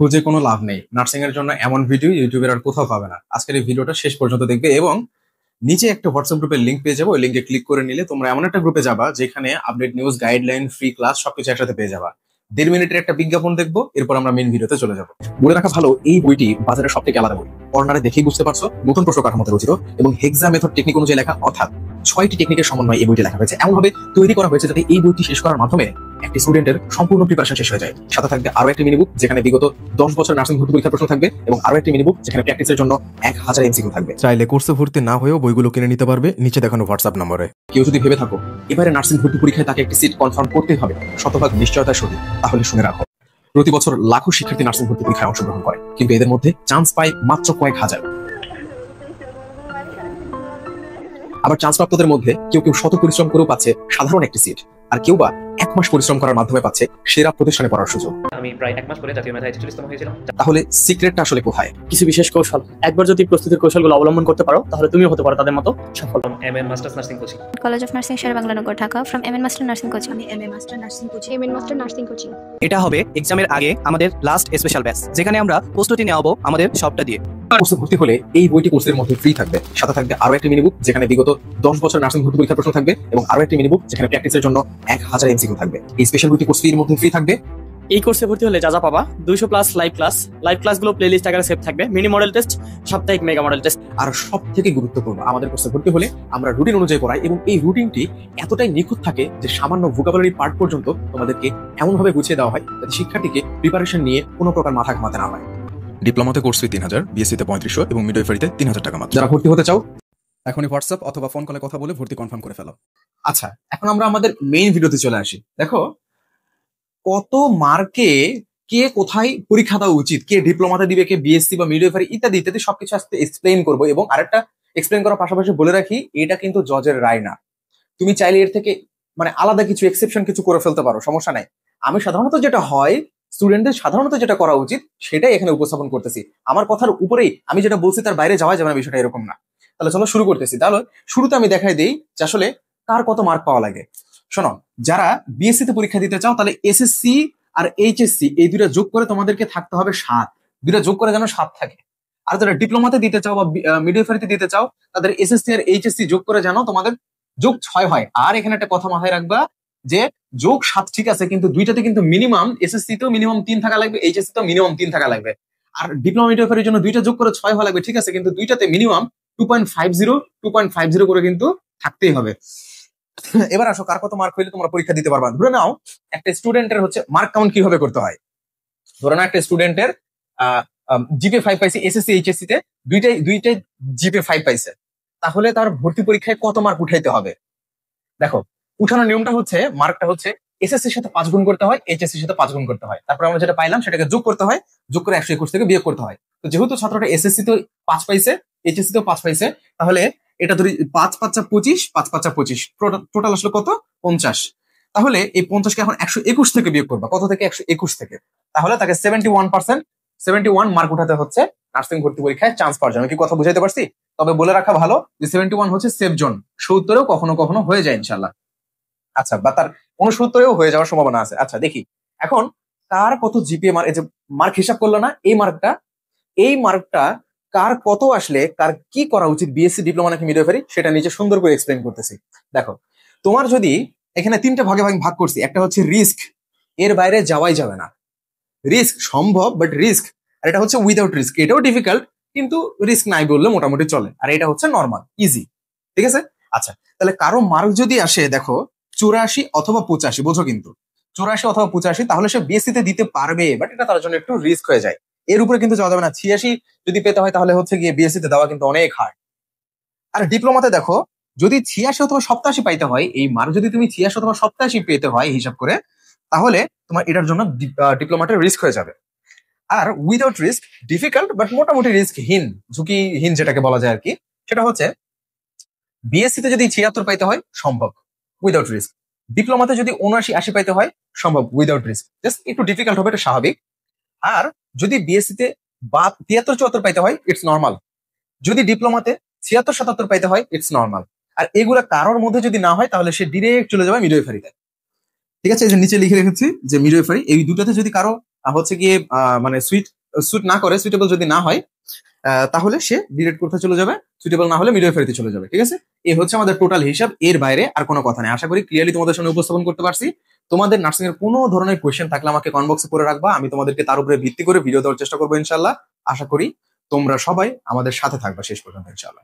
খুঁজে কোনো লাভ নেই। নার্সিং এর জন্য এমন ভিডিও ইউটিউবের আর কোথাও পাবে না। আজকের এই ভিডিওটা শেষ পর্যন্ত দেখবে এবং নিচে একটা হোয়াটসঅ্যাপ গ্রুপের লিংক পেয়ে যাবো। ওই লিঙ্কে ক্লিক করে নিলে তোমরা এমন একটা গ্রুপে যাবা যেখানে update news, guideline, free class সবকিছু একসাথে পেয়ে যাবা। 1.5 মিনিটের একটা বিজ্ঞাপন দেখবো, এরপর আমরা মেন ভিডিওতে চলে যাবো। বলে রাখা ভালো, এই বইটি বাজারের সব থেকে আলাদা বই। কর্নারে দেখেই বুঝতে পারছো নতুন প্রশ্ন কাঠামোতে রচিত এবং হেক্সা মেথড টেকনিক অনুযায়ী লেখা, অর্থাৎ 6টি টেকনিকের সমন্বয়ে এই বইটি লেখা হয়েছে। এমনভাবে তৈরি করা হয়েছে যাতে এই বইটি শেষ করার মাধ্যমে একটি স্টুডেন্টের সম্পূর্ণ প্রিপারেশন শেষ হয়ে যায়। সাথে থাকবে আরো একটি মিনি বুক যেখানে বিগত 10 বছর নার্সিং ভর্তি পরীক্ষার প্রশ্ন থাকবে এবং আরো একটি মিনি বুক যেখানে প্র্যাকটিসের জন্য 1000 এমসিকিউ থাকবে। চাইলে কোর্সে ভর্তি না হয়েও বইগুলো কিনে নিতে পারবে নিচে দেখানো হোয়াটসঅ্যাপ নম্বরে। কেউ যদি ভেবে থাকো এবারে নার্সিং ভর্তি পরীক্ষায় তাকে একটি সিট কনফার্ম করতেই হবে শতভাগ নিশ্চয়তার সহিত, তাহলে শুনে রাখো, প্রতি বছর লাখো শিক্ষার্থী নার্সিং ভর্তি পরীক্ষায় অংশগ্রহণ করে, কিন্তু এদের মধ্যে চান্স পায় মাত্র কয়েক হাজার। আবার চান্স প্রাপ্তদের মধ্যে কেউ কেউ শত পরিশ্রম করেও পাচ্ছে সাধারণ একটি সিট, আর কেউ বা 1 মাস পরিশ্রম করার মাধ্যমে পাচ্ছে সেরা প্রতিষ্ঠানে পড়ার সুযোগ। আমি প্রায় 1 মাস পরে জাতীয় মেধায় 46তম হয়েছিলাম। তাহলে সিক্রেটটা আসলে কোথায়? কিছু বিশেষ কৌশল, একবার যদি প্রস্তুতির কৌশলগুলো অবলম্বন করতে পারো তাহলে তুমিও হতে পারো তাদের মতো সফল। MN masters nursing coaching, college of nursing Sher-e-Bangla, Dhaka. From MN master nursing coaching. MN master nursing coaching. এটা হবে এক্সামের আগে আমাদের লাস্ট স্পেশাল ব্যাচ, যেখানে আমরা প্রস্তুতি নেওয়াবো আমাদের সবটা দিয়ে। কোর্সে ভর্তি হলে এই বইটি কোর্সের মধ্যে ফ্রি থাকবে। সাথে থাকবে আরো একটি মিনি বুক যেখানে বিগত 10 বছর নার্সিং ভর্তি পরীক্ষার প্রশ্ন থাকবে এবং আরো একটি মিনি বুক যেখানে প্র্যাকটিসের জন্য 1000 এমসিকিউ থাকবে। এই স্পেশাল বইটি কোর্স ফির মধ্যে ফ্রি থাকবে। এই কোর্সে ভর্তি হলে যা যা পাবা 200+ লাইভ ক্লাসগুলো প্লেলিস্ট আকারে সেভ থাকবে, মিনি মডেল টেস্ট, সাপ্তাহিক মেগা মডেল টেস্ট। আর সব থেকে গুরুত্বপূর্ণ, আমাদের কোর্সে ভর্তি হলে আমরা রুটিন অনুযায়ী পড়াই এবং এই রুটিনটি এতটাই নিখুঁত থাকে যে সামান্য ভোকাবুলারি পার্ট পর্যন্ত তোমাদেরকে এমনভাবে গুছিয়ে দেওয়া হয় যাতে শিক্ষার্থীকে প্রিপারেশন নিয়ে কোনো প্রকার মাথা ঘামাতে না হয়। ডিপ্লোমাতে কোর্স ফি 3000, বিএসসিতে 3500 এবং মিডওয়াইফারিতে 3000 টাকা মাত্র। যারা ভর্তি হতে চাও এখনই হোয়াটসঅ্যাপ অথবা ফোন কলে কথা বলে ভর্তি কনফার্ম করে ফেলো। আচ্ছা, এখন আমরা আমাদের মেইন ভিডিওতে চলে আসি। দেখো কত মার্কে কে কোথায় পরীক্ষা দেওয়া উচিত, কে ডিপ্লোমাতে দিবে, কে বিএসসি বা মিডওয়াইফারি ইত্যাদি ইত্যাদি সবকিছু আজকে এক্সপ্লেইন করবো। এবং আরেকটা এক্সপ্লেইন করার পাশাপাশি বলে রাখি, এটা কিন্তু জজের রায় না। তুমি চাইলে এর থেকে আলাদা কিছু এক্সেপশন কিছু করে ফেলতে পারো, সমস্যা নাই। আমি সাধারণত যেটা হয়, স্টুডেন্টদের সাধারণত যেটা করা উচিত সেটাই এখানে উপস্থাপন করতেছি। আমার কথার উপরেই আমি যেটা বলছি তার বাইরে যাওয়া যাবে না, বিষয়টা এরকম না। তাহলে চলো শুরু করতেছি। তাহলে শুরুতে আমি দেখাই দিই যে আসলে কার কত মার্ক পাওয়া লাগে। শোনো, যারা বিএসসি তে পরীক্ষা দিতে চাও তাহলে এসএসসি আর এইচএসসি এই দুইটা যোগ করে তোমাদেরকে থাকতে হবে 7, দুইটা যোগ করে যেন 7 থাকে। আর যারা ডিপ্লোমাতে দিতে চাও বা মিডওয়াইফারিতে দিতে চাও তাদের এসএসসি আর এইচএসসি যোগ করে যেন তোমাদের যোগ 6 হয়। আর এখানে একটা কথা মাথায় রাখবা যে যোগ 7 ঠিক আছে, কিন্তু দুইটাতে কিন্তু মিনিমাম, এসএসসি তেও মিনিমাম 3 থাকা লাগবে, এইচএসসি তেও মিনিমাম 3 থাকা লাগবে। আর ডিপ্লোমা মিডওয়াইফারির জন্য দুইটা যোগ করে 6 হওয়া লাগবে, ঠিক আছে, কিন্তু দুইটাতে মিনিমাম 2.50 করে কিন্তু থাকতেই হবে। এবার আসো, কার কত মার্ক হইলে তোমরা পরীক্ষা দিতে পারবা। ধরে নাও একটা স্টুডেন্টের হচ্ছে মার্ক কাউন্ট কিভাবে করতে হয়। ধরে নাও একটা স্টুডেন্টের জিপে 5 পাইছে, এসএসসি এইচএসসি তে দুইটাই জিপে 5 পাইছে, তাহলে তার ভর্তি পরীক্ষায় কত মার্ক উঠাইতে হবে। দেখো, উঠানোর নিয়মটা হচ্ছে, মার্কটা হচ্ছে এসএসসির সাথে 5 গুণ করতে হয়, এইচএসসির সাথে 5 গুণ করতে হয়, তারপর আমরা যেটা পাইলাম সেটাকে যোগ করতে হয়, যোগ করে 121 থেকে বিয়োগ করতে হয়। তো যেহেতু ছাত্রটা এসএসসি তে 5 পাইছে, এইচএসসি তেও 5 পাইছে, তাহলে এটা ধরি 5 5 25, 5 5 25, টোটাল আসলে কত? 50। তাহলে এই 50 কে এখন 121 থেকে বিয়োগ করবা, কত থেকে? 121 থেকে। তাহলে তাকে 71 মার্ক উঠাতে হচ্ছে নার্সিং ভর্তি পরীক্ষায় চান্স পাওয়ার জন্য। কি কথা বুঝাইতে পারছি? তবে বলে রাখা ভালো যে 71 হচ্ছে সেফ জোন, 70-এও কখনো কখনো হয়ে যায় ইনশাল্লাহ। আচ্ছা, বা তার 69-এও হয়ে যাওয়ার সম্ভাবনা আছে। আচ্ছা, দেখি এখন কার কত জিপিএ মার্ক, এই যে মার্ক হিসাব করলো না, এই মার্কটা কার কত আসলে কার কি করা উচিত, বিএসসি, ডিপ্লোমা নাকি মিডওয়াইফারি, সেটা নিচে সুন্দর করে এক্সপ্লেইন করতেছি। দেখো, তোমার যদি এখানে 3টে ভাগে ভাগ করছি, একটা হচ্ছে রিস্ক, এর বাইরে যাওয়াই যাবে না। রিস্ক সম্ভব বাট রিস্ক, আর এটা হচ্ছে উইদাউট রিস্ক, এটাও ডিফিকাল্ট কিন্তু রিস্ক নাই বললে মোটামুটি চলে, আর এটা হচ্ছে নর্মাল ইজি, ঠিক আছে। আচ্ছা, তাহলে কারো মার্ক যদি আসে দেখো 84 অথবা 85, বোঝো কিন্তু 84 অথবা 85, তাহলে সে বিএসসি তে দিতে পারবে, বাট এটা তার জন্য একটু রিস্ক হয়ে যায়। এর উপরে কিন্তু যাওয়া যাবে না। 86 যদি পেতে হয় তাহলে হচ্ছে গিয়ে বিএসসি তে দেওয়া কিন্তু অনেক হার্ড। আর ডিপ্লোমাতে দেখো যদি 86 অথবা 87 পাইতে হয়, এই মার্ক যদি তুমি 86 অথবা 87 পেতে হয় হিসাব করে, তাহলে তোমার এটার জন্য ডিপ্লোমাতে রিস্ক হয়ে যাবে। আর উইদাউট রিস্ক ডিফিকাল্ট বাট মোটামুটি রিস্কহীন, ঝুঁকিহীন যেটাকে বলা যায় আর কি, সেটা হচ্ছে বিএসসি তে যদি 76 পাইতে হয় সম্ভব উইদাউট রিস্ক, ডিপ্লোমাতে যদি 79 80 পাইতে হয় সম্ভব উইদাউট রিস্ক, জাস্ট একটু ডিফিকাল্ট হবে, এটা স্বাভাবিক। আর যদি বিএসসি তে 73 74 পাইতে হয় ইটস নর্মাল, যদি ডিপ্লোমাতে 76 77 পাইতে হয় ইটস নর্মাল। আর এগুলা কারোর মধ্যে যদি না হয় তাহলে সে ডিরেক্ট চলে যাবে মিডওয়াইফারিতে, ঠিক আছে। এই যে নিচে লিখে রেখেছি যে মিডওয়াইফারি, এই দুটাতে যদি কারো হচ্ছে গিয়ে মানে সুইট না করে, সুইটেবল যদি না হয় তাহলে সে ডিরেক্ট করতে চলে যাবে, সুইটেবল না হলে মিডওয়াইফারিতে চলে যাবে। ঠিক আছে, এই হচ্ছে আমাদের টোটাল হিসাব, এর বাইরে আর কোনো কথা নেই। আশা করি ক্লিয়ারলি তোমাদের সামনে উপস্থাপন করতে পারছি। তোমাদের নার্সিং এর কোনো ধরনের কোয়েশ্চেন থাকলে আমাকে কমেন্ট বক্সে করে রাখবা, আমি তোমাদেরকে তার উপরে ভিত্তি করে ভিডিও দেওয়ার চেষ্টা করবো ইনশাল্লাহ। আশা করি তোমরা সবাই আমাদের সাথে থাকবা শেষ পর্যন্ত ইনশাল্লাহ।